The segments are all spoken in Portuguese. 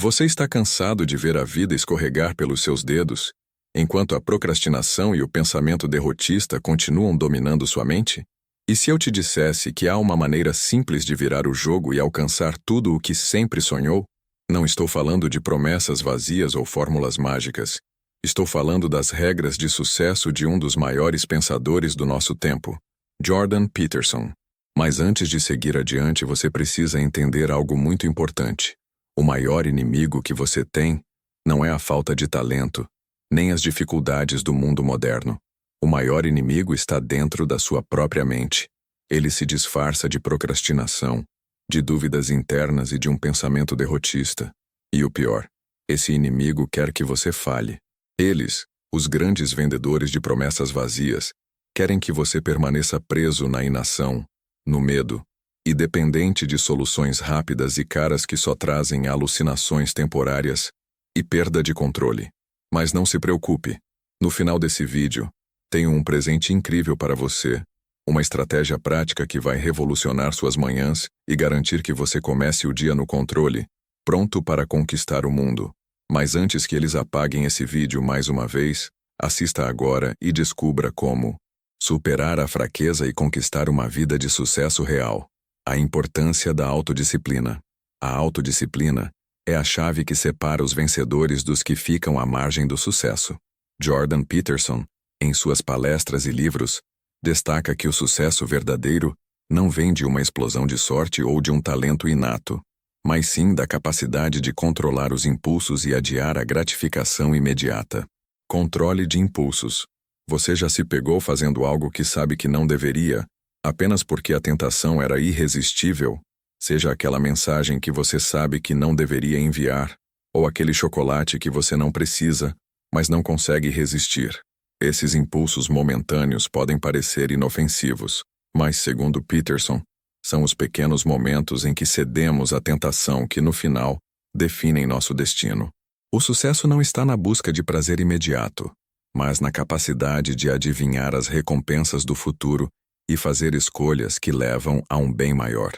Você está cansado de ver a vida escorregar pelos seus dedos, enquanto a procrastinação e o pensamento derrotista continuam dominando sua mente? E se eu te dissesse que há uma maneira simples de virar o jogo e alcançar tudo o que sempre sonhou? Não estou falando de promessas vazias ou fórmulas mágicas. Estou falando das regras de sucesso de um dos maiores pensadores do nosso tempo, Jordan Peterson. Mas antes de seguir adiante, você precisa entender algo muito importante. O maior inimigo que você tem não é a falta de talento, nem as dificuldades do mundo moderno. O maior inimigo está dentro da sua própria mente. Ele se disfarça de procrastinação, de dúvidas internas e de um pensamento derrotista. E o pior, esse inimigo quer que você falhe. Eles, os grandes vendedores de promessas vazias, querem que você permaneça preso na inação, no medo, e dependente de soluções rápidas e caras que só trazem alucinações temporárias e perda de controle. Mas não se preocupe. No final desse vídeo, tenho um presente incrível para você, uma estratégia prática que vai revolucionar suas manhãs e garantir que você comece o dia no controle, pronto para conquistar o mundo. Mas antes que eles apaguem esse vídeo mais uma vez, assista agora e descubra como superar a fraqueza e conquistar uma vida de sucesso real. A importância da autodisciplina. A autodisciplina é a chave que separa os vencedores dos que ficam à margem do sucesso. Jordan Peterson, em suas palestras e livros, destaca que o sucesso verdadeiro não vem de uma explosão de sorte ou de um talento inato, mas sim da capacidade de controlar os impulsos e adiar a gratificação imediata. Controle de impulsos. Você já se pegou fazendo algo que sabe que não deveria, apenas porque a tentação era irresistível? Seja aquela mensagem que você sabe que não deveria enviar, ou aquele chocolate que você não precisa, mas não consegue resistir. Esses impulsos momentâneos podem parecer inofensivos, mas, segundo Peterson, são os pequenos momentos em que cedemos à tentação que, no final, definem nosso destino. O sucesso não está na busca de prazer imediato, mas na capacidade de adivinhar as recompensas do futuro e fazer escolhas que levam a um bem maior.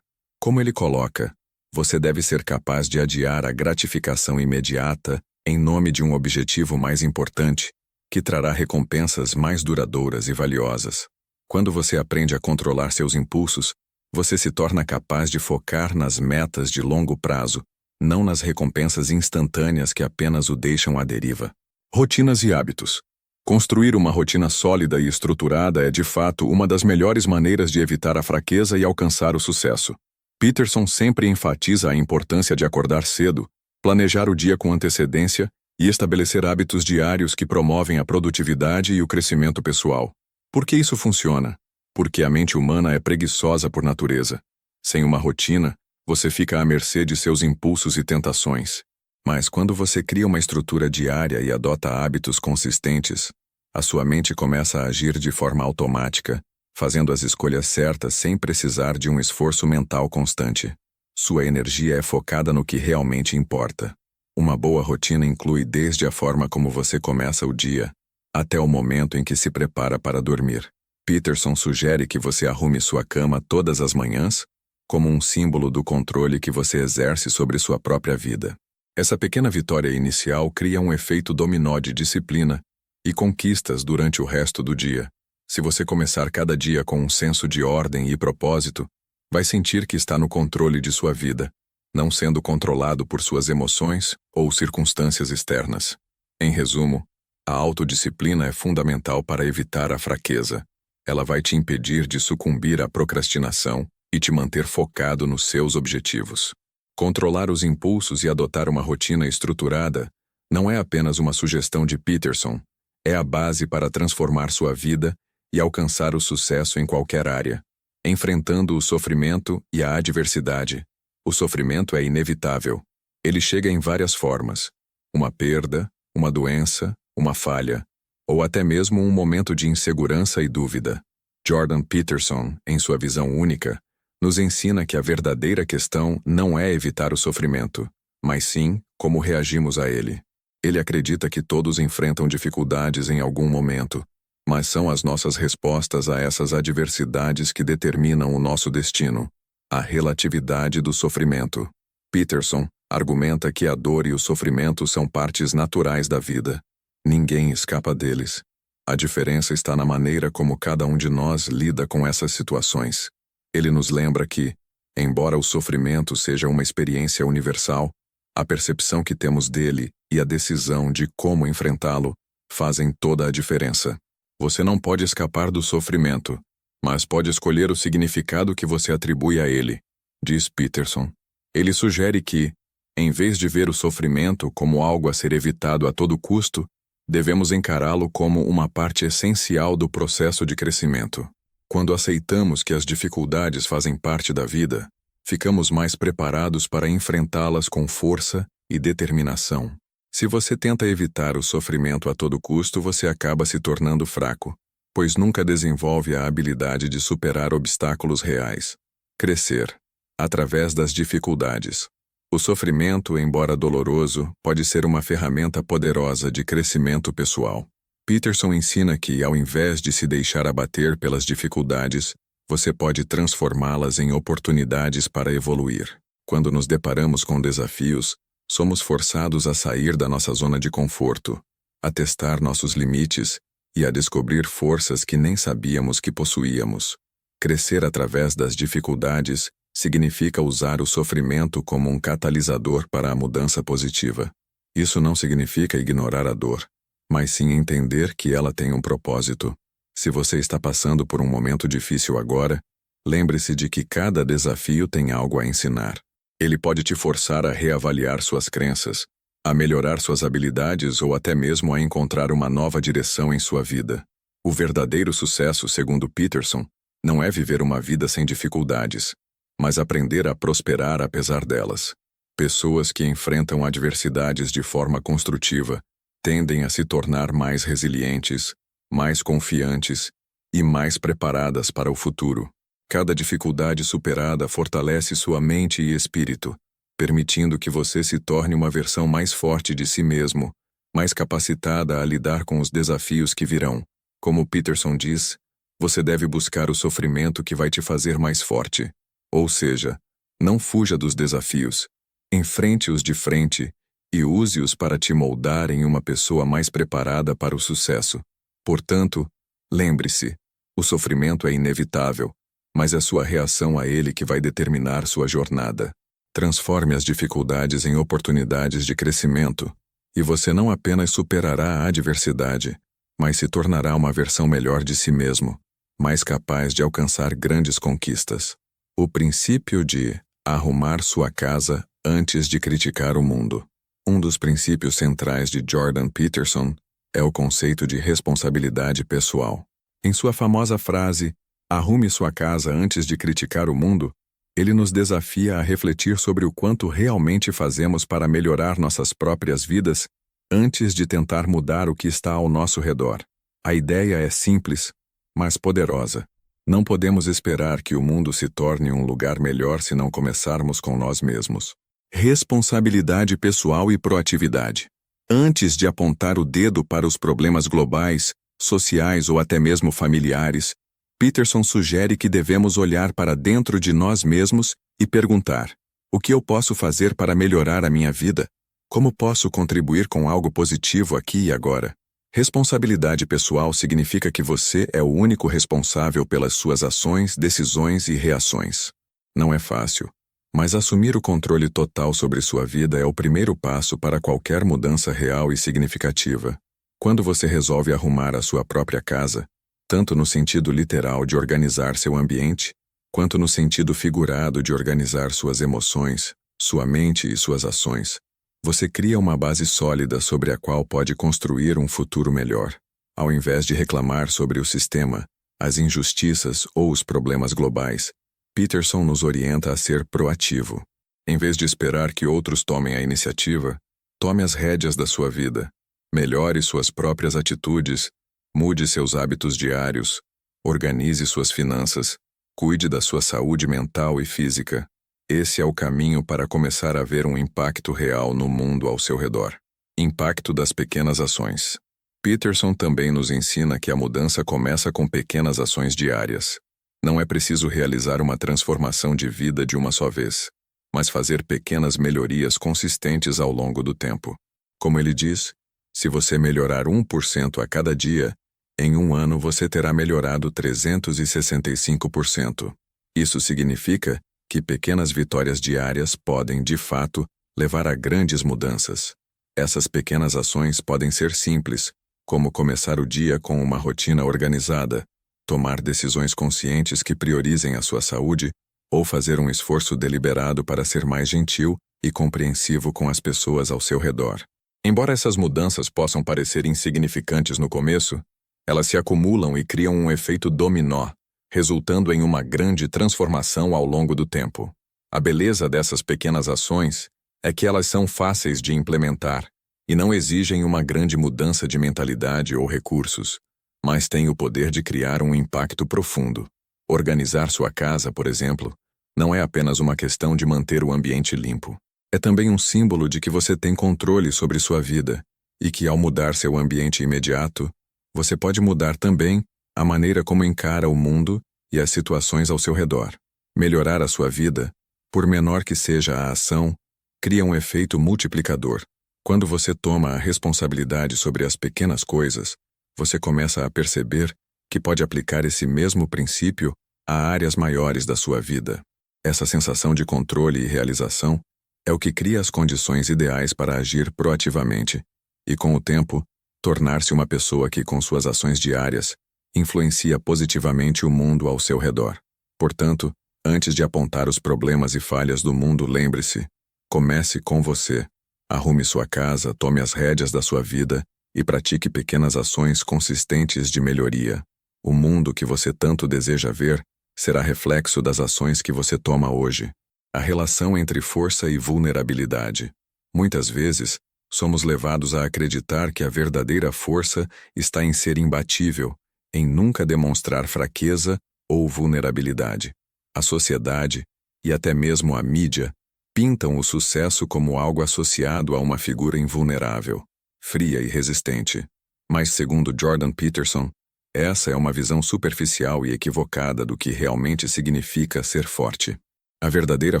Como ele coloca, você deve ser capaz de adiar a gratificação imediata em nome de um objetivo mais importante, que trará recompensas mais duradouras e valiosas. Quando você aprende a controlar seus impulsos, você se torna capaz de focar nas metas de longo prazo, não nas recompensas instantâneas que apenas o deixam à deriva. Rotinas e hábitos. Construir uma rotina sólida e estruturada é de fato uma das melhores maneiras de evitar a fraqueza e alcançar o sucesso. Peterson sempre enfatiza a importância de acordar cedo, planejar o dia com antecedência e estabelecer hábitos diários que promovem a produtividade e o crescimento pessoal. Por que isso funciona? Porque a mente humana é preguiçosa por natureza. Sem uma rotina, você fica à mercê de seus impulsos e tentações. Mas quando você cria uma estrutura diária e adota hábitos consistentes, a sua mente começa a agir de forma automática, fazendo as escolhas certas sem precisar de um esforço mental constante. Sua energia é focada no que realmente importa. Uma boa rotina inclui desde a forma como você começa o dia, até o momento em que se prepara para dormir. Peterson sugere que você arrume sua cama todas as manhãs, como um símbolo do controle que você exerce sobre sua própria vida. Essa pequena vitória inicial cria um efeito dominó de disciplina e conquistas durante o resto do dia. Se você começar cada dia com um senso de ordem e propósito, vai sentir que está no controle de sua vida, não sendo controlado por suas emoções ou circunstâncias externas. Em resumo, a autodisciplina é fundamental para evitar a fraqueza. Ela vai te impedir de sucumbir à procrastinação e te manter focado nos seus objetivos. Controlar os impulsos e adotar uma rotina estruturada não é apenas uma sugestão de Peterson, é a base para transformar sua vida e alcançar o sucesso em qualquer área. Enfrentando o sofrimento e a adversidade. O sofrimento é inevitável. Ele chega em várias formas. Uma perda, uma doença, uma falha, ou até mesmo um momento de insegurança e dúvida. Jordan Peterson, em sua visão única, nos ensina que a verdadeira questão não é evitar o sofrimento, mas sim como reagimos a ele. Ele acredita que todos enfrentam dificuldades em algum momento, mas são as nossas respostas a essas adversidades que determinam o nosso destino. A relatividade do sofrimento. Peterson Argumenta que a dor e o sofrimento são partes naturais da vida. Ninguém escapa deles. A diferença está na maneira como cada um de nós lida com essas situações. Ele nos lembra que, embora o sofrimento seja uma experiência universal, a percepção que temos dele e a decisão de como enfrentá-lo fazem toda a diferença. Você não pode escapar do sofrimento, mas pode escolher o significado que você atribui a ele, diz Peterson. Ele sugere que, em vez de ver o sofrimento como algo a ser evitado a todo custo, devemos encará-lo como uma parte essencial do processo de crescimento. Quando aceitamos que as dificuldades fazem parte da vida, ficamos mais preparados para enfrentá-las com força e determinação. Se você tenta evitar o sofrimento a todo custo, você acaba se tornando fraco, pois nunca desenvolve a habilidade de superar obstáculos reais. Crescer, através das dificuldades. O sofrimento, embora doloroso, pode ser uma ferramenta poderosa de crescimento pessoal. Peterson ensina que, ao invés de se deixar abater pelas dificuldades, você pode transformá-las em oportunidades para evoluir. Quando nos deparamos com desafios, somos forçados a sair da nossa zona de conforto, a testar nossos limites e a descobrir forças que nem sabíamos que possuíamos. Crescer através das dificuldades significa usar o sofrimento como um catalisador para a mudança positiva. Isso não significa ignorar a dor, mas sim entender que ela tem um propósito. Se você está passando por um momento difícil agora, lembre-se de que cada desafio tem algo a ensinar. Ele pode te forçar a reavaliar suas crenças, a melhorar suas habilidades ou até mesmo a encontrar uma nova direção em sua vida. O verdadeiro sucesso, segundo Peterson, não é viver uma vida sem dificuldades, mas aprender a prosperar apesar delas. Pessoas que enfrentam adversidades de forma construtiva tendem a se tornar mais resilientes, mais confiantes e mais preparadas para o futuro. Cada dificuldade superada fortalece sua mente e espírito, permitindo que você se torne uma versão mais forte de si mesmo, mais capacitada a lidar com os desafios que virão. Como Peterson diz, você deve buscar o sofrimento que vai te fazer mais forte. Ou seja, não fuja dos desafios, enfrente-os de frente e use-os para te moldar em uma pessoa mais preparada para o sucesso. Portanto, lembre-se, o sofrimento é inevitável, mas é sua reação a ele que vai determinar sua jornada. Transforme as dificuldades em oportunidades de crescimento, e você não apenas superará a adversidade, mas se tornará uma versão melhor de si mesmo, mais capaz de alcançar grandes conquistas. O princípio de arrumar sua casa antes de criticar o mundo. Um dos princípios centrais de Jordan Peterson é o conceito de responsabilidade pessoal. Em sua famosa frase, "Arrume sua casa antes de criticar o mundo", ele nos desafia a refletir sobre o quanto realmente fazemos para melhorar nossas próprias vidas antes de tentar mudar o que está ao nosso redor. A ideia é simples, mas poderosa. Não podemos esperar que o mundo se torne um lugar melhor se não começarmos com nós mesmos. Responsabilidade pessoal e proatividade. Antes de apontar o dedo para os problemas globais, sociais ou até mesmo familiares, Peterson sugere que devemos olhar para dentro de nós mesmos e perguntar: o que eu posso fazer para melhorar a minha vida? Como posso contribuir com algo positivo aqui e agora? Responsabilidade pessoal significa que você é o único responsável pelas suas ações, decisões e reações. Não é fácil, mas assumir o controle total sobre sua vida é o primeiro passo para qualquer mudança real e significativa. Quando você resolve arrumar a sua própria casa, tanto no sentido literal de organizar seu ambiente, quanto no sentido figurado de organizar suas emoções, sua mente e suas ações, você cria uma base sólida sobre a qual pode construir um futuro melhor. Ao invés de reclamar sobre o sistema, as injustiças ou os problemas globais, Peterson nos orienta a ser proativo. Em vez de esperar que outros tomem a iniciativa, tome as rédeas da sua vida. Melhore suas próprias atitudes, mude seus hábitos diários, organize suas finanças, cuide da sua saúde mental e física. Esse é o caminho para começar a ver um impacto real no mundo ao seu redor. Impacto das pequenas ações. Peterson também nos ensina que a mudança começa com pequenas ações diárias. Não é preciso realizar uma transformação de vida de uma só vez. mas fazer pequenas melhorias consistentes ao longo do tempo. Como ele diz, se você melhorar 1% a cada dia, em um ano você terá melhorado 365%. Isso significa que pequenas vitórias diárias podem, de fato, levar a grandes mudanças. Essas pequenas ações podem ser simples, como começar o dia com uma rotina organizada, tomar decisões conscientes que priorizem a sua saúde ou fazer um esforço deliberado para ser mais gentil e compreensivo com as pessoas ao seu redor. Embora essas mudanças possam parecer insignificantes no começo, elas se acumulam e criam um efeito dominó, resultando em uma grande transformação ao longo do tempo. A beleza dessas pequenas ações é que elas são fáceis de implementar e não exigem uma grande mudança de mentalidade ou recursos, mas têm o poder de criar um impacto profundo. Organizar sua casa, por exemplo, não é apenas uma questão de manter o ambiente limpo. É também um símbolo de que você tem controle sobre sua vida e que, ao mudar seu ambiente imediato, você pode mudar também a maneira como encara o mundo e as situações ao seu redor. Melhorar a sua vida, por menor que seja a ação, cria um efeito multiplicador. Quando você toma a responsabilidade sobre as pequenas coisas, você começa a perceber que pode aplicar esse mesmo princípio a áreas maiores da sua vida. Essa sensação de controle e realização é o que cria as condições ideais para agir proativamente e, com o tempo, tornar-se uma pessoa que, com suas ações diárias, influencia positivamente o mundo ao seu redor. Portanto, antes de apontar os problemas e falhas do mundo, lembre-se: comece com você. Arrume sua casa, tome as rédeas da sua vida e pratique pequenas ações consistentes de melhoria. O mundo que você tanto deseja ver será reflexo das ações que você toma hoje. A relação entre força e vulnerabilidade. Muitas vezes, somos levados a acreditar que a verdadeira força está em ser imbatível, em nunca demonstrar fraqueza ou vulnerabilidade. A sociedade, e até mesmo a mídia, pintam o sucesso como algo associado a uma figura invulnerável, fria e resistente. Mas, segundo Jordan Peterson, essa é uma visão superficial e equivocada do que realmente significa ser forte. A verdadeira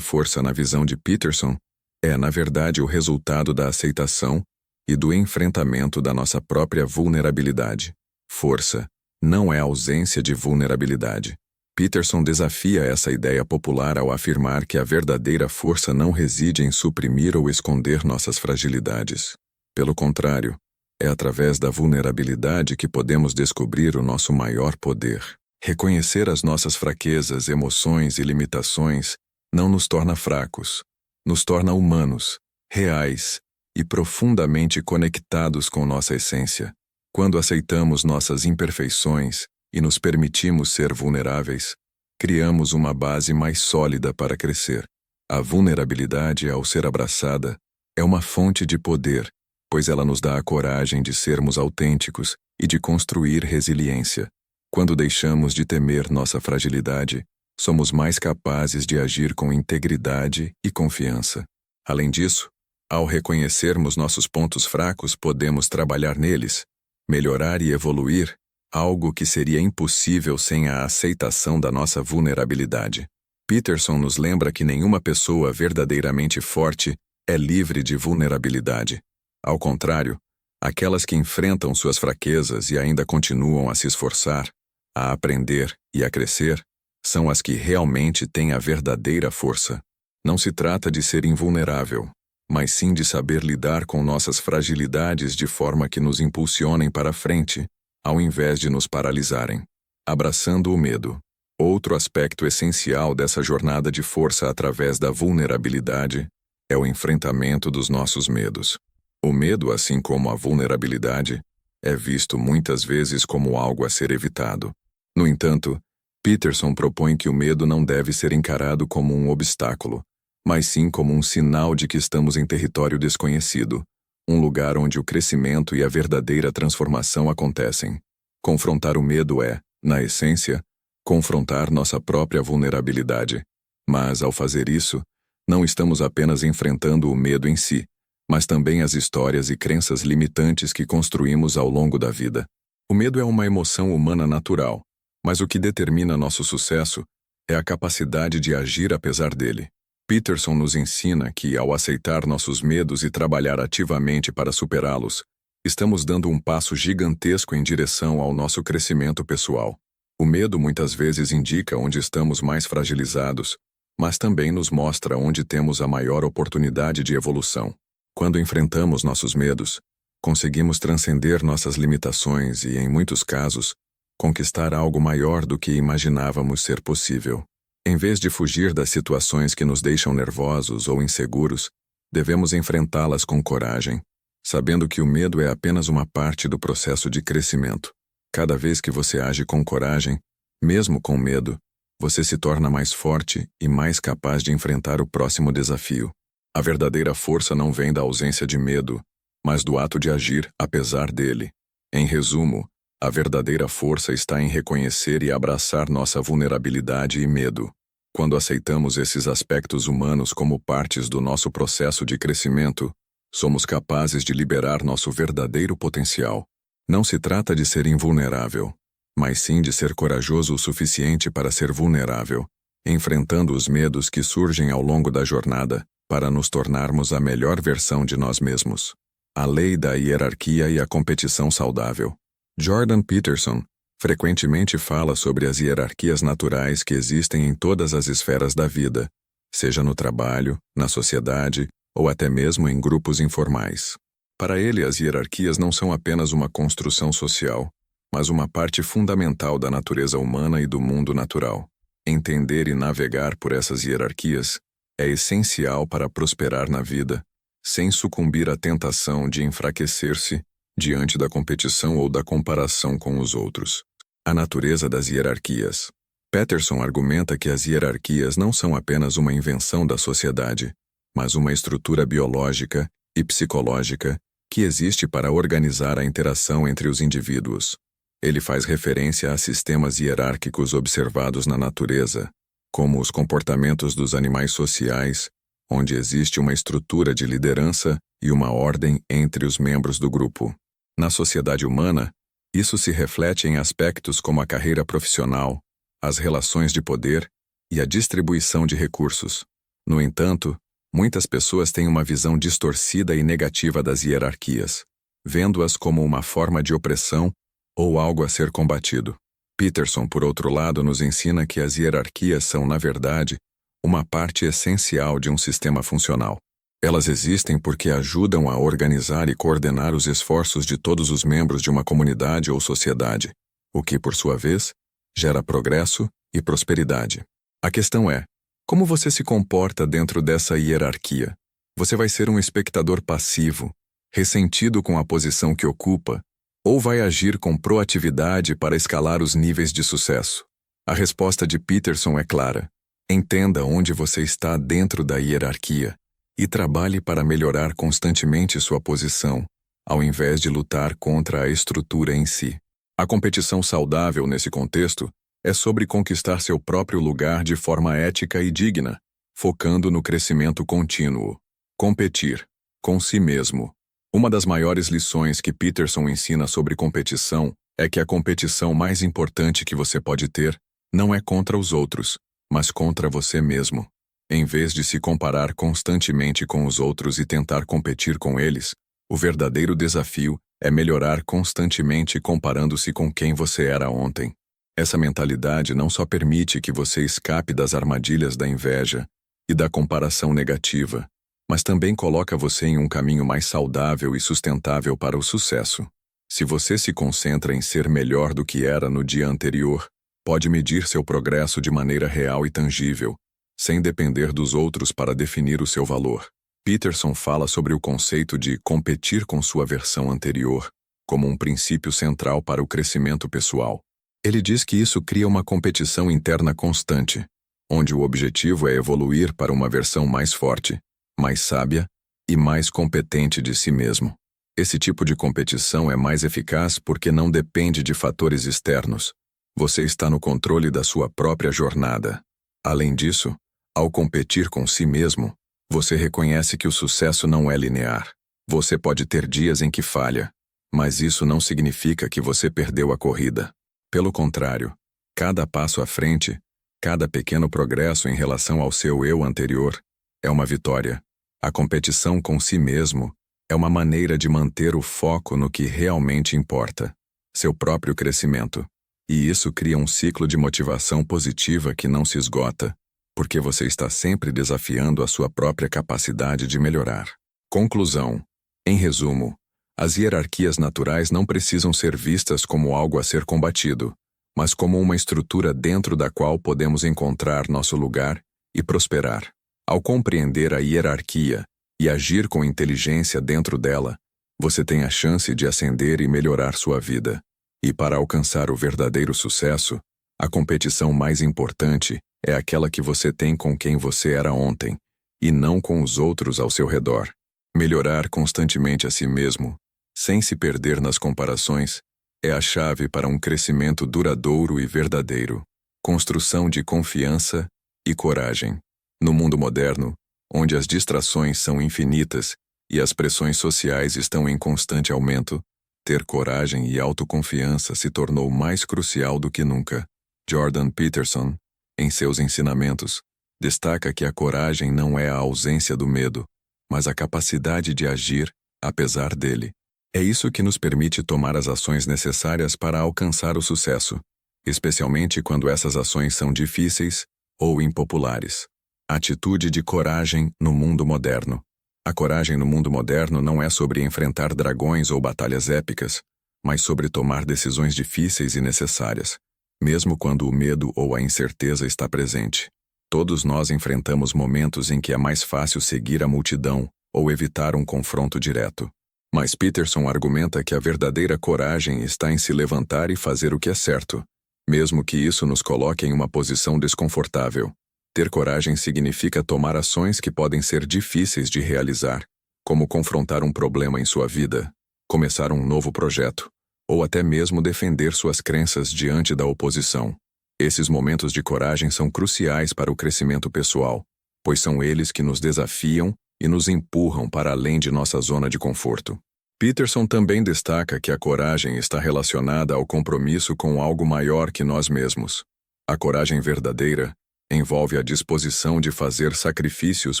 força, na visão de Peterson, é, na verdade, o resultado da aceitação e do enfrentamento da nossa própria vulnerabilidade. Força não é ausência de vulnerabilidade. Peterson desafia essa ideia popular ao afirmar que a verdadeira força não reside em suprimir ou esconder nossas fragilidades. Pelo contrário, é através da vulnerabilidade que podemos descobrir o nosso maior poder. Reconhecer as nossas fraquezas, emoções e limitações não nos torna fracos, nos torna humanos, reais e profundamente conectados com nossa essência. Quando aceitamos nossas imperfeições e nos permitimos ser vulneráveis, criamos uma base mais sólida para crescer. A vulnerabilidade, ao ser abraçada, é uma fonte de poder, pois ela nos dá a coragem de sermos autênticos e de construir resiliência. Quando deixamos de temer nossa fragilidade, somos mais capazes de agir com integridade e confiança. Além disso, ao reconhecermos nossos pontos fracos, podemos trabalhar neles, melhorar e evoluir, algo que seria impossível sem a aceitação da nossa vulnerabilidade. Peterson nos lembra que nenhuma pessoa verdadeiramente forte é livre de vulnerabilidade. Ao contrário, aquelas que enfrentam suas fraquezas e ainda continuam a se esforçar, a aprender e a crescer, são as que realmente têm a verdadeira força. Não se trata de ser invulnerável, mas sim de saber lidar com nossas fragilidades de forma que nos impulsionem para frente, ao invés de nos paralisarem. Abraçando o medo. Outro aspecto essencial dessa jornada de força através da vulnerabilidade é o enfrentamento dos nossos medos. O medo, assim como a vulnerabilidade, é visto muitas vezes como algo a ser evitado. No entanto, Peterson propõe que o medo não deve ser encarado como um obstáculo, mas sim como um sinal de que estamos em território desconhecido, um lugar onde o crescimento e a verdadeira transformação acontecem. Confrontar o medo é, na essência, confrontar nossa própria vulnerabilidade. Mas, ao fazer isso, não estamos apenas enfrentando o medo em si, mas também as histórias e crenças limitantes que construímos ao longo da vida. O medo é uma emoção humana natural, mas o que determina nosso sucesso é a capacidade de agir apesar dele. Peterson nos ensina que, ao aceitar nossos medos e trabalhar ativamente para superá-los, estamos dando um passo gigantesco em direção ao nosso crescimento pessoal. O medo muitas vezes indica onde estamos mais fragilizados, mas também nos mostra onde temos a maior oportunidade de evolução. Quando enfrentamos nossos medos, conseguimos transcender nossas limitações e, em muitos casos, conquistar algo maior do que imaginávamos ser possível. Em vez de fugir das situações que nos deixam nervosos ou inseguros, devemos enfrentá-las com coragem, sabendo que o medo é apenas uma parte do processo de crescimento. Cada vez que você age com coragem, mesmo com medo, você se torna mais forte e mais capaz de enfrentar o próximo desafio. A verdadeira força não vem da ausência de medo, mas do ato de agir apesar dele. Em resumo, a verdadeira força está em reconhecer e abraçar nossa vulnerabilidade e medo. Quando aceitamos esses aspectos humanos como partes do nosso processo de crescimento, somos capazes de liberar nosso verdadeiro potencial. Não se trata de ser invulnerável, mas sim de ser corajoso o suficiente para ser vulnerável, enfrentando os medos que surgem ao longo da jornada para nos tornarmos a melhor versão de nós mesmos. A lei da hierarquia e a competição saudável. Jordan Peterson frequentemente fala sobre as hierarquias naturais que existem em todas as esferas da vida, seja no trabalho, na sociedade ou até mesmo em grupos informais. Para ele, as hierarquias não são apenas uma construção social, mas uma parte fundamental da natureza humana e do mundo natural. Entender e navegar por essas hierarquias é essencial para prosperar na vida, sem sucumbir à tentação de enfraquecer-se diante da competição ou da comparação com os outros. A natureza das hierarquias. Peterson argumenta que as hierarquias não são apenas uma invenção da sociedade, mas uma estrutura biológica e psicológica que existe para organizar a interação entre os indivíduos. Ele faz referência a sistemas hierárquicos observados na natureza, como os comportamentos dos animais sociais, onde existe uma estrutura de liderança e uma ordem entre os membros do grupo. Na sociedade humana, isso se reflete em aspectos como a carreira profissional, as relações de poder e a distribuição de recursos. No entanto, muitas pessoas têm uma visão distorcida e negativa das hierarquias, vendo-as como uma forma de opressão ou algo a ser combatido. Peterson, por outro lado, nos ensina que as hierarquias são, na verdade, uma parte essencial de um sistema funcional. Elas existem porque ajudam a organizar e coordenar os esforços de todos os membros de uma comunidade ou sociedade, o que, por sua vez, gera progresso e prosperidade. A questão é, como você se comporta dentro dessa hierarquia? Você vai ser um espectador passivo, ressentido com a posição que ocupa, ou vai agir com proatividade para escalar os níveis de sucesso? A resposta de Peterson é clara. Entenda onde você está dentro da hierarquia e trabalhe para melhorar constantemente sua posição, ao invés de lutar contra a estrutura em si. A competição saudável nesse contexto é sobre conquistar seu próprio lugar de forma ética e digna, focando no crescimento contínuo. Competir com si mesmo. Uma das maiores lições que Peterson ensina sobre competição é que a competição mais importante que você pode ter não é contra os outros, mas contra você mesmo. Em vez de se comparar constantemente com os outros e tentar competir com eles, o verdadeiro desafio é melhorar constantemente comparando-se com quem você era ontem. Essa mentalidade não só permite que você escape das armadilhas da inveja e da comparação negativa, mas também coloca você em um caminho mais saudável e sustentável para o sucesso. Se você se concentra em ser melhor do que era no dia anterior, pode medir seu progresso de maneira real e tangível, sem depender dos outros para definir o seu valor. Peterson fala sobre o conceito de competir com sua versão anterior, como um princípio central para o crescimento pessoal. Ele diz que isso cria uma competição interna constante, onde o objetivo é evoluir para uma versão mais forte, mais sábia e mais competente de si mesmo. Esse tipo de competição é mais eficaz porque não depende de fatores externos. Você está no controle da sua própria jornada. Além disso, ao competir com si mesmo, você reconhece que o sucesso não é linear. Você pode ter dias em que falha, mas isso não significa que você perdeu a corrida. Pelo contrário, cada passo à frente, cada pequeno progresso em relação ao seu eu anterior, é uma vitória. A competição com si mesmo é uma maneira de manter o foco no que realmente importa, seu próprio crescimento. E isso cria um ciclo de motivação positiva que não se esgota, porque você está sempre desafiando a sua própria capacidade de melhorar. Conclusão. Em resumo, as hierarquias naturais não precisam ser vistas como algo a ser combatido, mas como uma estrutura dentro da qual podemos encontrar nosso lugar e prosperar. Ao compreender a hierarquia e agir com inteligência dentro dela, você tem a chance de ascender e melhorar sua vida. E para alcançar o verdadeiro sucesso, a competição mais importante é aquela que você tem com quem você era ontem, e não com os outros ao seu redor. Melhorar constantemente a si mesmo, sem se perder nas comparações, é a chave para um crescimento duradouro e verdadeiro. Construção de confiança e coragem. No mundo moderno, onde as distrações são infinitas e as pressões sociais estão em constante aumento, ter coragem e autoconfiança se tornou mais crucial do que nunca. Jordan Peterson, em seus ensinamentos, destaca que a coragem não é a ausência do medo, mas a capacidade de agir, apesar dele. É isso que nos permite tomar as ações necessárias para alcançar o sucesso, especialmente quando essas ações são difíceis ou impopulares. Atitude de coragem no mundo moderno. A coragem no mundo moderno não é sobre enfrentar dragões ou batalhas épicas, mas sobre tomar decisões difíceis e necessárias, mesmo quando o medo ou a incerteza está presente. Todos nós enfrentamos momentos em que é mais fácil seguir a multidão ou evitar um confronto direto. Mas Peterson argumenta que a verdadeira coragem está em se levantar e fazer o que é certo, mesmo que isso nos coloque em uma posição desconfortável. Ter coragem significa tomar ações que podem ser difíceis de realizar, como confrontar um problema em sua vida, começar um novo projeto, ou até mesmo defender suas crenças diante da oposição. Esses momentos de coragem são cruciais para o crescimento pessoal, pois são eles que nos desafiam e nos empurram para além de nossa zona de conforto. Peterson também destaca que a coragem está relacionada ao compromisso com algo maior que nós mesmos. A coragem verdadeira envolve a disposição de fazer sacrifícios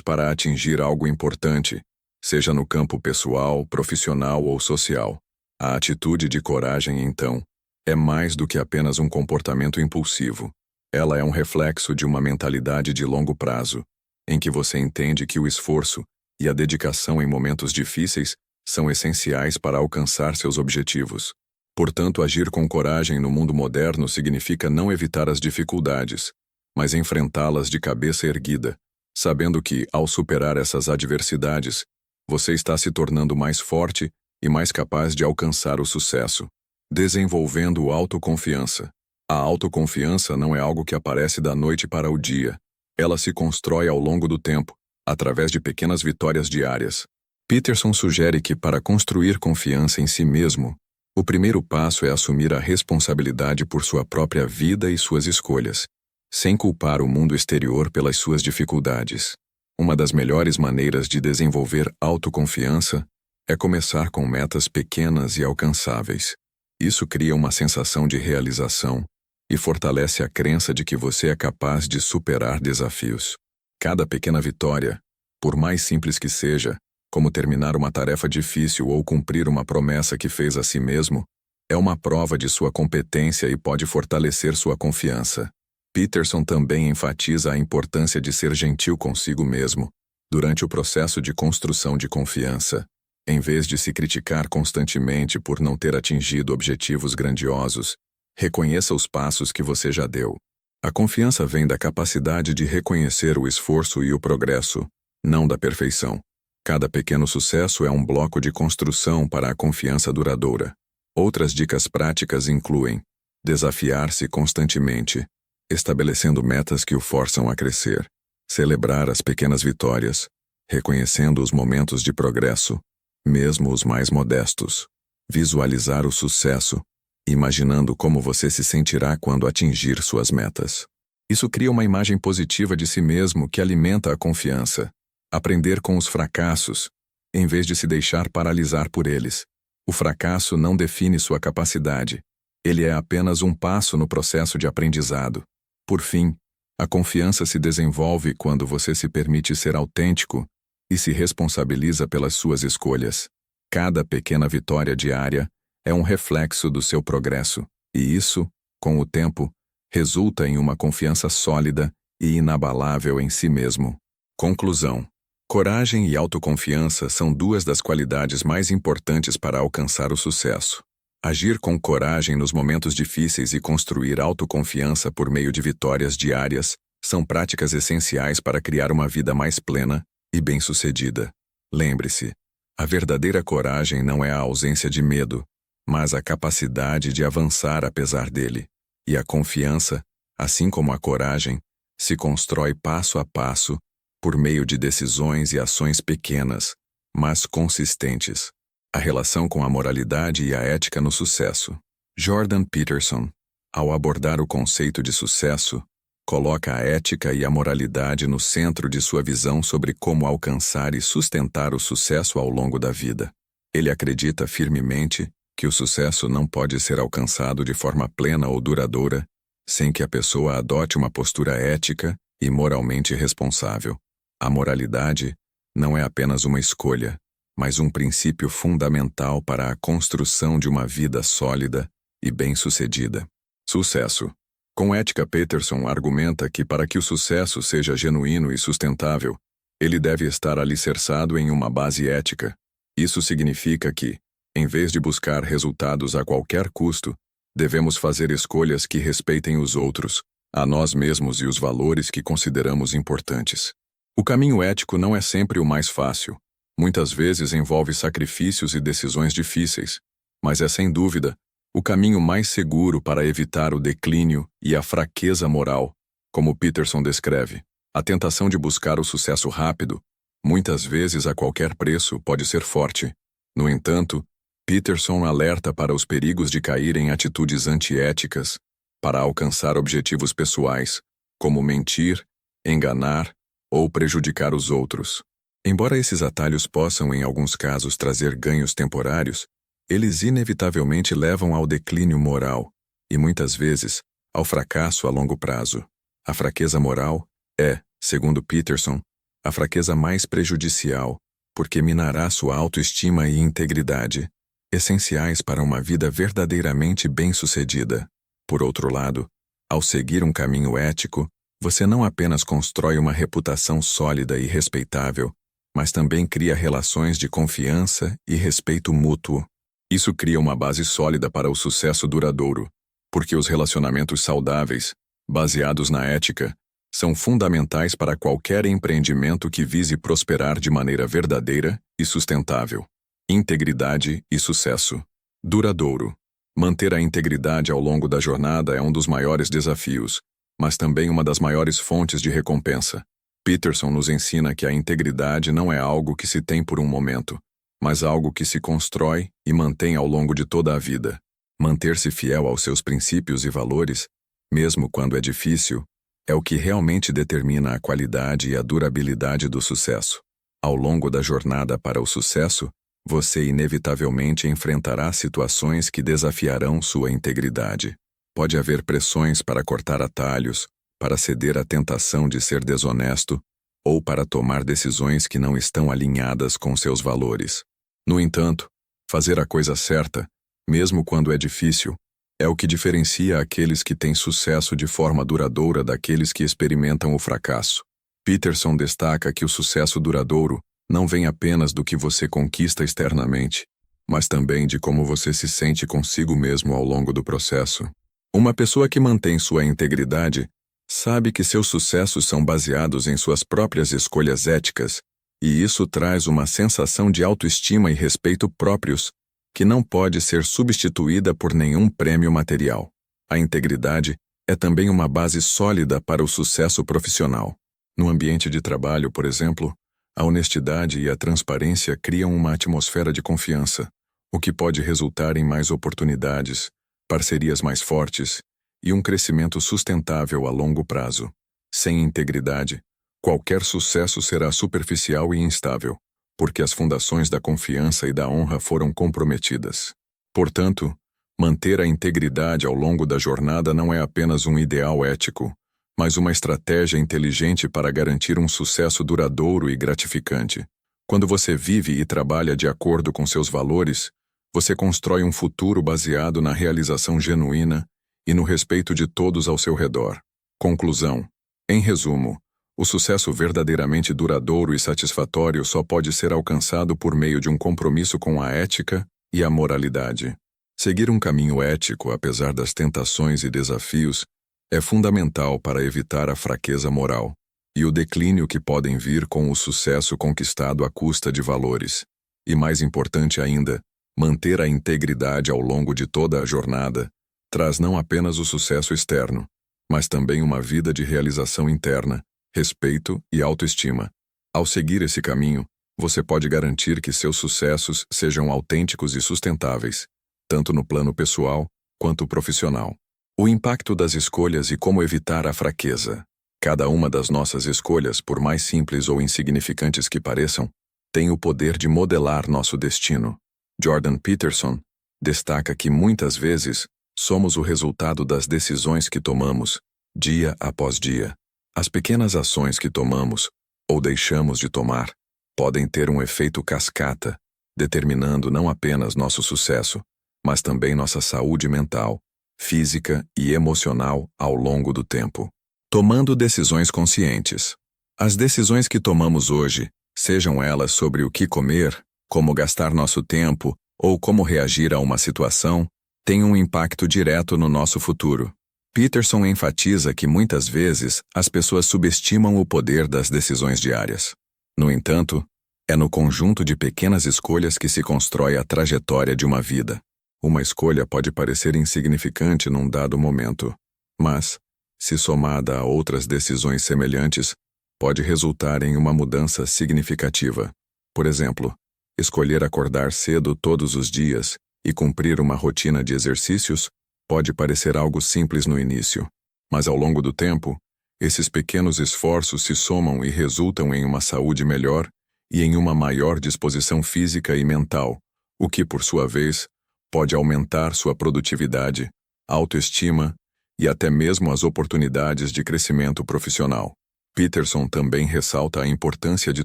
para atingir algo importante, seja no campo pessoal, profissional ou social. A atitude de coragem, então, é mais do que apenas um comportamento impulsivo. Ela é um reflexo de uma mentalidade de longo prazo, em que você entende que o esforço e a dedicação em momentos difíceis são essenciais para alcançar seus objetivos. Portanto, agir com coragem no mundo moderno significa não evitar as dificuldades, mas enfrentá-las de cabeça erguida, sabendo que, ao superar essas adversidades, você está se tornando mais forte e mais capaz de alcançar o sucesso. Desenvolvendo autoconfiança. A autoconfiança não é algo que aparece da noite para o dia. Ela se constrói ao longo do tempo, através de pequenas vitórias diárias. Peterson sugere que, para construir confiança em si mesmo, o primeiro passo é assumir a responsabilidade por sua própria vida e suas escolhas, sem culpar o mundo exterior pelas suas dificuldades. Uma das melhores maneiras de desenvolver autoconfiança é começar com metas pequenas e alcançáveis. Isso cria uma sensação de realização e fortalece a crença de que você é capaz de superar desafios. Cada pequena vitória, por mais simples que seja, como terminar uma tarefa difícil ou cumprir uma promessa que fez a si mesmo, é uma prova de sua competência e pode fortalecer sua confiança. Peterson também enfatiza a importância de ser gentil consigo mesmo durante o processo de construção de confiança. Em vez de se criticar constantemente por não ter atingido objetivos grandiosos, reconheça os passos que você já deu. A confiança vem da capacidade de reconhecer o esforço e o progresso, não da perfeição. Cada pequeno sucesso é um bloco de construção para a confiança duradoura. Outras dicas práticas incluem desafiar-se constantemente, estabelecendo metas que o forçam a crescer, celebrar as pequenas vitórias, reconhecendo os momentos de progresso, mesmo os mais modestos, visualizar o sucesso, imaginando como você se sentirá quando atingir suas metas. Isso cria uma imagem positiva de si mesmo que alimenta a confiança. Aprender com os fracassos, em vez de se deixar paralisar por eles. O fracasso não define sua capacidade. Ele é apenas um passo no processo de aprendizado. Por fim, A confiança se desenvolve quando você se permite ser autêntico e se responsabiliza pelas suas escolhas. Cada pequena vitória diária é um reflexo do seu progresso, e isso, com o tempo, resulta em uma confiança sólida e inabalável em si mesmo. Conclusão: coragem e autoconfiança são duas das qualidades mais importantes para alcançar o sucesso. Agir com coragem nos momentos difíceis e construir autoconfiança por meio de vitórias diárias são práticas essenciais para criar uma vida mais plena e bem-sucedida. Lembre-se, a verdadeira coragem não é a ausência de medo, mas a capacidade de avançar apesar dele. E a confiança, assim como a coragem, se constrói passo a passo por meio de decisões e ações pequenas, mas consistentes. A relação com a moralidade e a ética no sucesso. Jordan Peterson, ao abordar o conceito de sucesso, coloca a ética e a moralidade no centro de sua visão sobre como alcançar e sustentar o sucesso ao longo da vida. Ele acredita firmemente que o sucesso não pode ser alcançado de forma plena ou duradoura sem que a pessoa adote uma postura ética e moralmente responsável. A moralidade não é apenas uma escolha, mas um princípio fundamental para a construção de uma vida sólida e bem-sucedida. Sucesso. Com ética, Peterson argumenta que para que o sucesso seja genuíno e sustentável, ele deve estar alicerçado em uma base ética. Isso significa que, em vez de buscar resultados a qualquer custo, devemos fazer escolhas que respeitem os outros, a nós mesmos e os valores que consideramos importantes. O caminho ético não é sempre o mais fácil. Muitas vezes envolve sacrifícios e decisões difíceis, mas é sem dúvida o caminho mais seguro para evitar o declínio e a fraqueza moral, como Peterson descreve. A tentação de buscar o sucesso rápido, muitas vezes a qualquer preço, pode ser forte. No entanto, Peterson alerta para os perigos de cair em atitudes antiéticas para alcançar objetivos pessoais, como mentir, enganar ou prejudicar os outros. Embora esses atalhos possam, em alguns casos, trazer ganhos temporários, eles inevitavelmente levam ao declínio moral e, muitas vezes, ao fracasso a longo prazo. A fraqueza moral é, segundo Peterson, a fraqueza mais prejudicial, porque minará sua autoestima e integridade, essenciais para uma vida verdadeiramente bem-sucedida. Por outro lado, ao seguir um caminho ético, você não apenas constrói uma reputação sólida e respeitável, mas também cria relações de confiança e respeito mútuo. Isso cria uma base sólida para o sucesso duradouro, porque os relacionamentos saudáveis, baseados na ética, são fundamentais para qualquer empreendimento que vise prosperar de maneira verdadeira e sustentável. Integridade e sucesso. Duradouro. Manter a integridade ao longo da jornada é um dos maiores desafios, mas também uma das maiores fontes de recompensa. Peterson nos ensina que a integridade não é algo que se tem por um momento, mas algo que se constrói e mantém ao longo de toda a vida. Manter-se fiel aos seus princípios e valores, mesmo quando é difícil, é o que realmente determina a qualidade e a durabilidade do sucesso. Ao longo da jornada para o sucesso, você inevitavelmente enfrentará situações que desafiarão sua integridade. Pode haver pressões para cortar atalhos, para ceder à tentação de ser desonesto, ou para tomar decisões que não estão alinhadas com seus valores. No entanto, fazer a coisa certa, mesmo quando é difícil, é o que diferencia aqueles que têm sucesso de forma duradoura daqueles que experimentam o fracasso. Peterson destaca que o sucesso duradouro não vem apenas do que você conquista externamente, mas também de como você se sente consigo mesmo ao longo do processo. Uma pessoa que mantém sua integridade sabe que seus sucessos são baseados em suas próprias escolhas éticas, e isso traz uma sensação de autoestima e respeito próprios que não pode ser substituída por nenhum prêmio material. A integridade é também uma base sólida para o sucesso profissional. No ambiente de trabalho, por exemplo, a honestidade e a transparência criam uma atmosfera de confiança, o que pode resultar em mais oportunidades, parcerias mais fortes e um crescimento sustentável a longo prazo. Sem integridade, qualquer sucesso será superficial e instável, porque as fundações da confiança e da honra foram comprometidas. Portanto, manter a integridade ao longo da jornada não é apenas um ideal ético, mas uma estratégia inteligente para garantir um sucesso duradouro e gratificante. Quando você vive e trabalha de acordo com seus valores, você constrói um futuro baseado na realização genuína e no respeito de todos ao seu redor. Conclusão. Em resumo, o sucesso verdadeiramente duradouro e satisfatório só pode ser alcançado por meio de um compromisso com a ética e a moralidade. Seguir um caminho ético, apesar das tentações e desafios, é fundamental para evitar a fraqueza moral e o declínio que podem vir com o sucesso conquistado à custa de valores. E mais importante ainda, manter a integridade ao longo de toda a jornada traz não apenas o sucesso externo, mas também uma vida de realização interna, respeito e autoestima. Ao seguir esse caminho, você pode garantir que seus sucessos sejam autênticos e sustentáveis, tanto no plano pessoal quanto profissional. O impacto das escolhas e como evitar a fraqueza. Cada uma das nossas escolhas, por mais simples ou insignificantes que pareçam, tem o poder de modelar nosso destino. Jordan Peterson destaca que muitas vezes somos o resultado das decisões que tomamos, dia após dia. As pequenas ações que tomamos, ou deixamos de tomar, podem ter um efeito cascata, determinando não apenas nosso sucesso, mas também nossa saúde mental, física e emocional ao longo do tempo. Tomando decisões conscientes. As decisões que tomamos hoje, sejam elas sobre o que comer, como gastar nosso tempo ou como reagir a uma situação, têm um impacto direto no nosso futuro. Peterson enfatiza que muitas vezes as pessoas subestimam o poder das decisões diárias. No entanto, é no conjunto de pequenas escolhas que se constrói a trajetória de uma vida. Uma escolha pode parecer insignificante num dado momento, mas, se somada a outras decisões semelhantes, pode resultar em uma mudança significativa. Por exemplo, escolher acordar cedo todos os dias e cumprir uma rotina de exercícios pode parecer algo simples no início, mas ao longo do tempo, esses pequenos esforços se somam e resultam em uma saúde melhor e em uma maior disposição física e mental, o que, por sua vez, pode aumentar sua produtividade, autoestima e até mesmo as oportunidades de crescimento profissional. Peterson também ressalta a importância de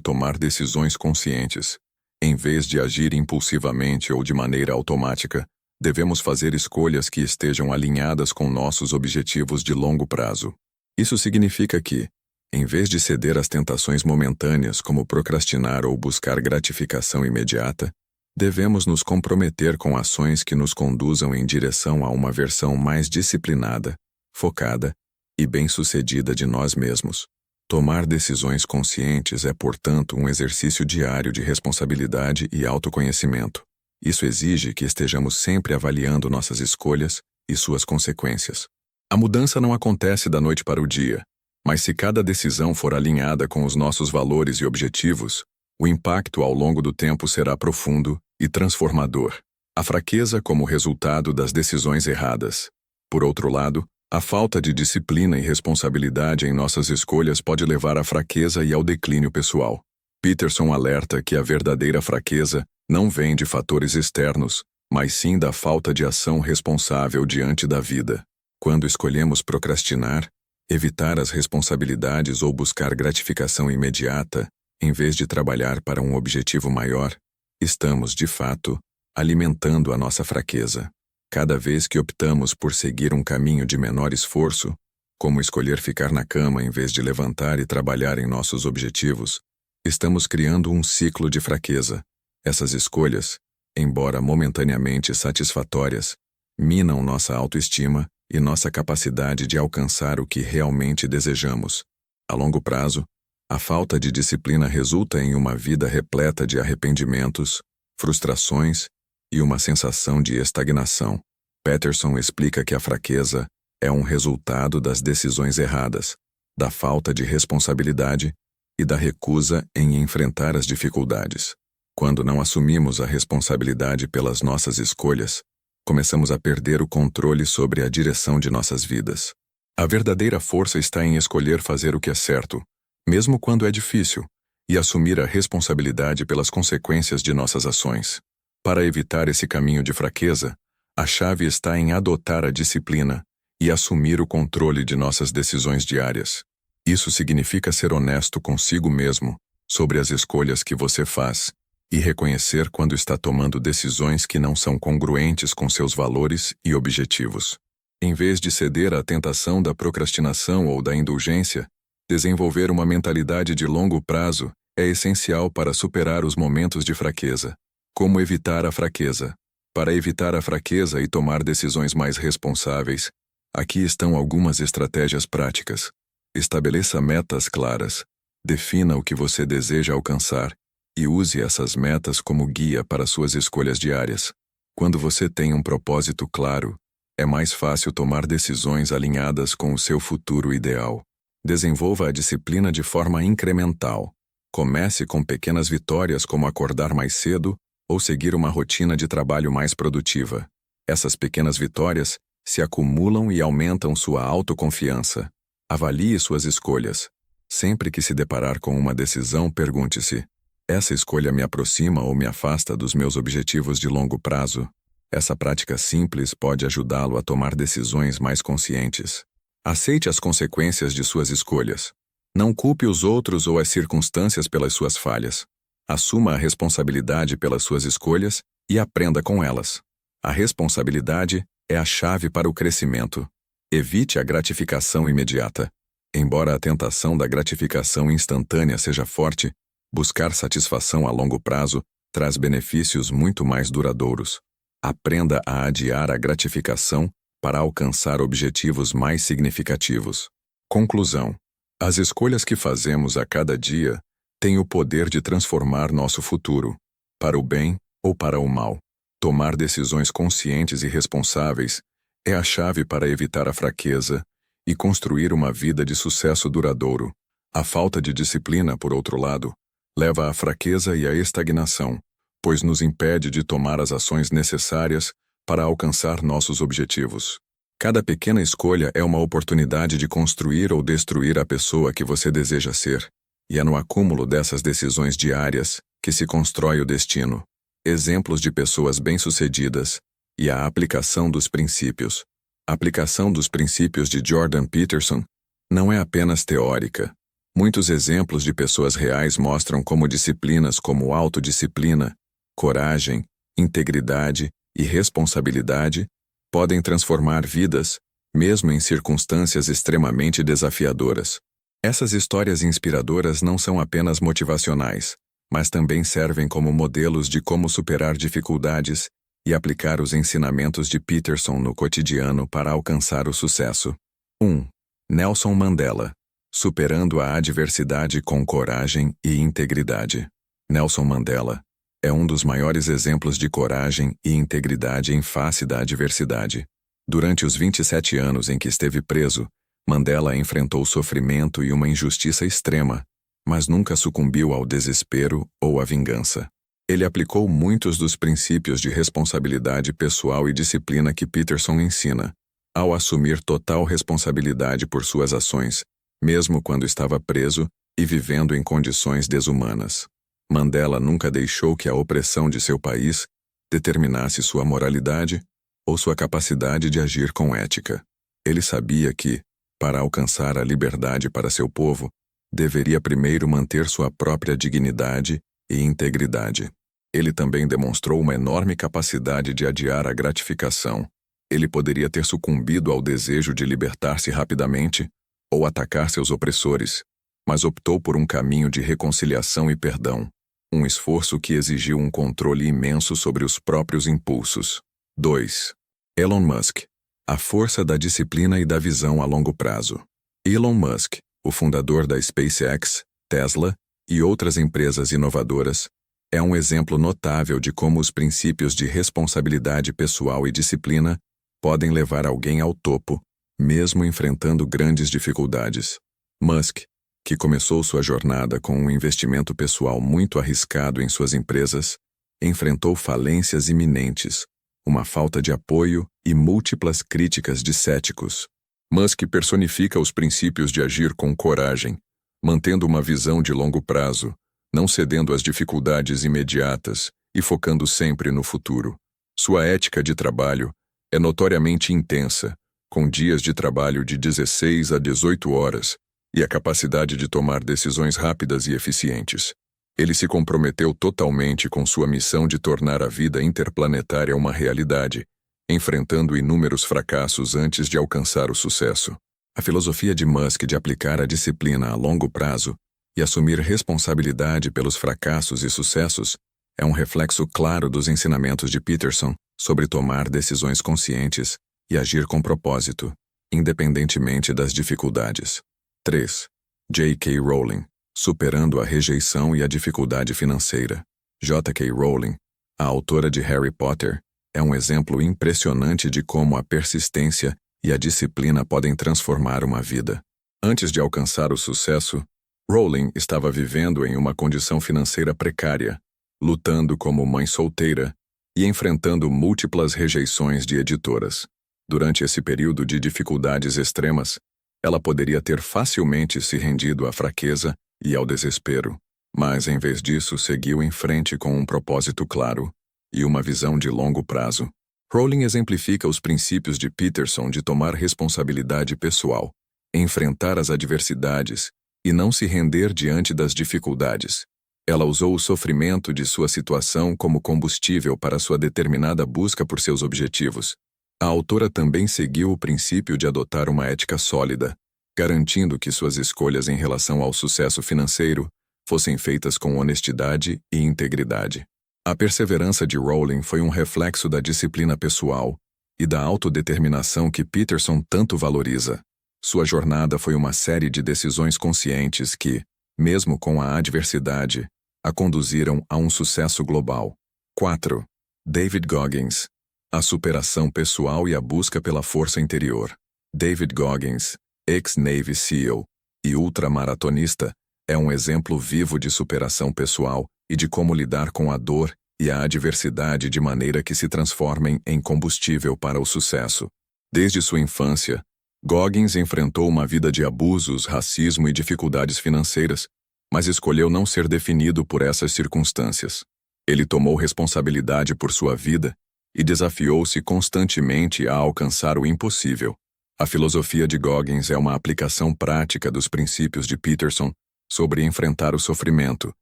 tomar decisões conscientes. Em vez de agir impulsivamente ou de maneira automática, devemos fazer escolhas que estejam alinhadas com nossos objetivos de longo prazo. Isso significa que, em vez de ceder às tentações momentâneas como procrastinar ou buscar gratificação imediata, devemos nos comprometer com ações que nos conduzam em direção a uma versão mais disciplinada, focada e bem-sucedida de nós mesmos. Tomar decisões conscientes é, portanto, um exercício diário de responsabilidade e autoconhecimento. Isso exige que estejamos sempre avaliando nossas escolhas e suas consequências. A mudança não acontece da noite para o dia, mas se cada decisão for alinhada com os nossos valores e objetivos, o impacto ao longo do tempo será profundo e transformador. A fraqueza como resultado das decisões erradas. Por outro lado, a falta de disciplina e responsabilidade em nossas escolhas pode levar à fraqueza e ao declínio pessoal. Peterson alerta que a verdadeira fraqueza não vem de fatores externos, mas sim da falta de ação responsável diante da vida. Quando escolhemos procrastinar, evitar as responsabilidades ou buscar gratificação imediata, em vez de trabalhar para um objetivo maior, estamos, de fato, alimentando a nossa fraqueza. Cada vez que optamos por seguir um caminho de menor esforço, como escolher ficar na cama em vez de levantar e trabalhar em nossos objetivos, estamos criando um ciclo de fraqueza. Essas escolhas, embora momentaneamente satisfatórias, minam nossa autoestima e nossa capacidade de alcançar o que realmente desejamos. A longo prazo, a falta de disciplina resulta em uma vida repleta de arrependimentos, frustrações e uma sensação de estagnação. Peterson explica que a fraqueza é um resultado das decisões erradas, da falta de responsabilidade e da recusa em enfrentar as dificuldades. Quando não assumimos a responsabilidade pelas nossas escolhas, começamos a perder o controle sobre a direção de nossas vidas. A verdadeira força está em escolher fazer o que é certo, mesmo quando é difícil, e assumir a responsabilidade pelas consequências de nossas ações. Para evitar esse caminho de fraqueza, a chave está em adotar a disciplina e assumir o controle de nossas decisões diárias. Isso significa ser honesto consigo mesmo sobre as escolhas que você faz e reconhecer quando está tomando decisões que não são congruentes com seus valores e objetivos. Em vez de ceder à tentação da procrastinação ou da indulgência, desenvolver uma mentalidade de longo prazo é essencial para superar os momentos de fraqueza. Como evitar a fraqueza? Para evitar a fraqueza e tomar decisões mais responsáveis, aqui estão algumas estratégias práticas. Estabeleça metas claras, defina o que você deseja alcançar e use essas metas como guia para suas escolhas diárias. Quando você tem um propósito claro, é mais fácil tomar decisões alinhadas com o seu futuro ideal. Desenvolva a disciplina de forma incremental. Comece com pequenas vitórias como acordar mais cedo ou seguir uma rotina de trabalho mais produtiva. Essas pequenas vitórias se acumulam e aumentam sua autoconfiança. Avalie suas escolhas. Sempre que se deparar com uma decisão, pergunte-se: essa escolha me aproxima ou me afasta dos meus objetivos de longo prazo? Essa prática simples pode ajudá-lo a tomar decisões mais conscientes. Aceite as consequências de suas escolhas. Não culpe os outros ou as circunstâncias pelas suas falhas. Assuma a responsabilidade pelas suas escolhas e aprenda com elas. A responsabilidade é a chave para o crescimento. Evite a gratificação imediata. Embora a tentação da gratificação instantânea seja forte, buscar satisfação a longo prazo traz benefícios muito mais duradouros. Aprenda a adiar a gratificação para alcançar objetivos mais significativos. Conclusão: as escolhas que fazemos a cada dia têm o poder de transformar nosso futuro, para o bem ou para o mal. Tomar decisões conscientes e responsáveis é a chave para evitar a fraqueza e construir uma vida de sucesso duradouro. A falta de disciplina, por outro lado, leva à fraqueza e à estagnação, pois nos impede de tomar as ações necessárias para alcançar nossos objetivos. Cada pequena escolha é uma oportunidade de construir ou destruir a pessoa que você deseja ser, e é no acúmulo dessas decisões diárias que se constrói o destino. Exemplos de pessoas bem-sucedidas e a aplicação dos princípios. A aplicação dos princípios de Jordan Peterson não é apenas teórica. Muitos exemplos de pessoas reais mostram como disciplinas como autodisciplina, coragem, integridade e responsabilidade podem transformar vidas, mesmo em circunstâncias extremamente desafiadoras. Essas histórias inspiradoras não são apenas motivacionais, mas também servem como modelos de como superar dificuldades e aplicar os ensinamentos de Peterson no cotidiano para alcançar o sucesso. 1. Nelson Mandela. Superando a adversidade com coragem e integridade. Nelson Mandela é um dos maiores exemplos de coragem e integridade em face da adversidade. Durante os 27 anos em que esteve preso, Mandela enfrentou sofrimento e uma injustiça extrema, mas nunca sucumbiu ao desespero ou à vingança. Ele aplicou muitos dos princípios de responsabilidade pessoal e disciplina que Peterson ensina, ao assumir total responsabilidade por suas ações, mesmo quando estava preso e vivendo em condições desumanas. Mandela nunca deixou que a opressão de seu país determinasse sua moralidade ou sua capacidade de agir com ética. Ele sabia que, para alcançar a liberdade para seu povo, deveria primeiro manter sua própria dignidade e integridade. Ele também demonstrou uma enorme capacidade de adiar a gratificação. Ele poderia ter sucumbido ao desejo de libertar-se rapidamente ou atacar seus opressores, mas optou por um caminho de reconciliação e perdão, um esforço que exigiu um controle imenso sobre os próprios impulsos. 2. Elon Musk. A força da disciplina e da visão a longo prazo. Elon Musk, o fundador da SpaceX, Tesla e outras empresas inovadoras, é um exemplo notável de como os princípios de responsabilidade pessoal e disciplina podem levar alguém ao topo, mesmo enfrentando grandes dificuldades. Musk, que começou sua jornada com um investimento pessoal muito arriscado em suas empresas, enfrentou falências iminentes, uma falta de apoio e múltiplas críticas de céticos. Musk personifica os princípios de agir com coragem, mantendo uma visão de longo prazo, não cedendo às dificuldades imediatas e focando sempre no futuro. Sua ética de trabalho é notoriamente intensa, com dias de trabalho de 16 a 18 horas e a capacidade de tomar decisões rápidas e eficientes. Ele se comprometeu totalmente com sua missão de tornar a vida interplanetária uma realidade, enfrentando inúmeros fracassos antes de alcançar o sucesso. A filosofia de Musk de aplicar a disciplina a longo prazo e assumir responsabilidade pelos fracassos e sucessos é um reflexo claro dos ensinamentos de Peterson sobre tomar decisões conscientes e agir com propósito, independentemente das dificuldades. 3. J.K. Rowling, superando a rejeição e a dificuldade financeira. J.K. Rowling, a autora de Harry Potter, é um exemplo impressionante de como a persistência e a disciplina podem transformar uma vida. Antes de alcançar o sucesso, Rowling estava vivendo em uma condição financeira precária, lutando como mãe solteira e enfrentando múltiplas rejeições de editoras. Durante esse período de dificuldades extremas, ela poderia ter facilmente se rendido à fraqueza e ao desespero, mas em vez disso seguiu em frente com um propósito claro e uma visão de longo prazo. Rowling exemplifica os princípios de Peterson de tomar responsabilidade pessoal, enfrentar as adversidades e não se render diante das dificuldades. Ela usou o sofrimento de sua situação como combustível para sua determinada busca por seus objetivos. A autora também seguiu o princípio de adotar uma ética sólida, garantindo que suas escolhas em relação ao sucesso financeiro fossem feitas com honestidade e integridade. A perseverança de Rowling foi um reflexo da disciplina pessoal e da autodeterminação que Peterson tanto valoriza. Sua jornada foi uma série de decisões conscientes que, mesmo com a adversidade, a conduziram a um sucesso global. 4. David Goggins, a superação pessoal e a busca pela força interior. David Goggins, ex-Navy SEAL e ultramaratonista, é um exemplo vivo de superação pessoal e de como lidar com a dor e a adversidade de maneira que se transformem em combustível para o sucesso. Desde sua infância, Goggins enfrentou uma vida de abusos, racismo e dificuldades financeiras, mas escolheu não ser definido por essas circunstâncias. Ele tomou responsabilidade por sua vida e desafiou-se constantemente a alcançar o impossível. A filosofia de Goggins é uma aplicação prática dos princípios de Peterson sobre enfrentar o sofrimento,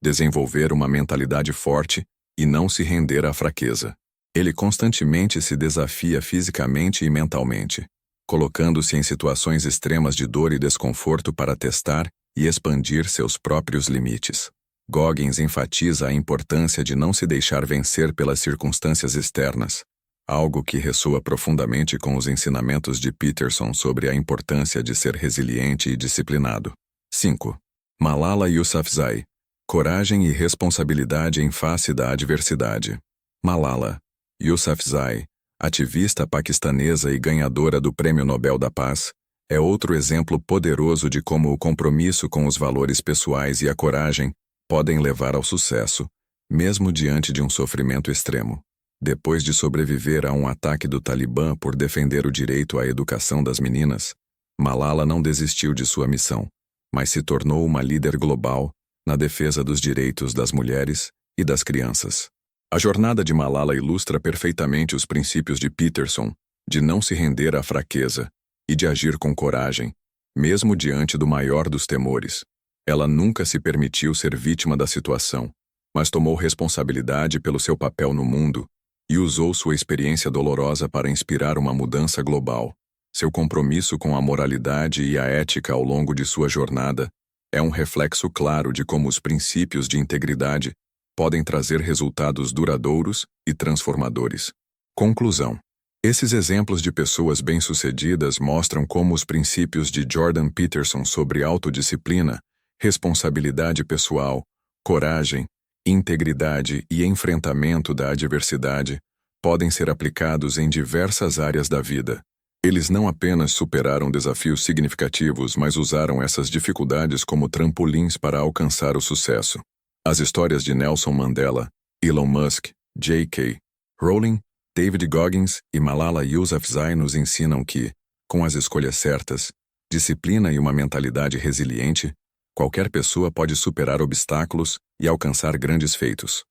desenvolver uma mentalidade forte e não se render à fraqueza. Ele constantemente se desafia fisicamente e mentalmente, colocando-se em situações extremas de dor e desconforto para testar e expandir seus próprios limites. Goggins enfatiza a importância de não se deixar vencer pelas circunstâncias externas, algo que ressoa profundamente com os ensinamentos de Peterson sobre a importância de ser resiliente e disciplinado. 5. Malala Yousafzai, coragem e responsabilidade em face da adversidade. Malala Yousafzai, ativista paquistanesa e ganhadora do Prêmio Nobel da Paz, é outro exemplo poderoso de como o compromisso com os valores pessoais e a coragem podem levar ao sucesso, mesmo diante de um sofrimento extremo. Depois de sobreviver a um ataque do Talibã por defender o direito à educação das meninas, Malala não desistiu de sua missão, mas se tornou uma líder global na defesa dos direitos das mulheres e das crianças. A jornada de Malala ilustra perfeitamente os princípios de Peterson de não se render à fraqueza e de agir com coragem, mesmo diante do maior dos temores. Ela nunca se permitiu ser vítima da situação, mas tomou responsabilidade pelo seu papel no mundo e usou sua experiência dolorosa para inspirar uma mudança global. Seu compromisso com a moralidade e a ética ao longo de sua jornada é um reflexo claro de como os princípios de integridade podem trazer resultados duradouros e transformadores. Conclusão. Esses exemplos de pessoas bem-sucedidas mostram como os princípios de Jordan Peterson sobre autodisciplina, responsabilidade pessoal, coragem, integridade e enfrentamento da adversidade podem ser aplicados em diversas áreas da vida. Eles não apenas superaram desafios significativos, mas usaram essas dificuldades como trampolins para alcançar o sucesso. As histórias de Nelson Mandela, Elon Musk, J.K. Rowling, David Goggins e Malala Yousafzai nos ensinam que, com as escolhas certas, disciplina e uma mentalidade resiliente, qualquer pessoa pode superar obstáculos e alcançar grandes feitos.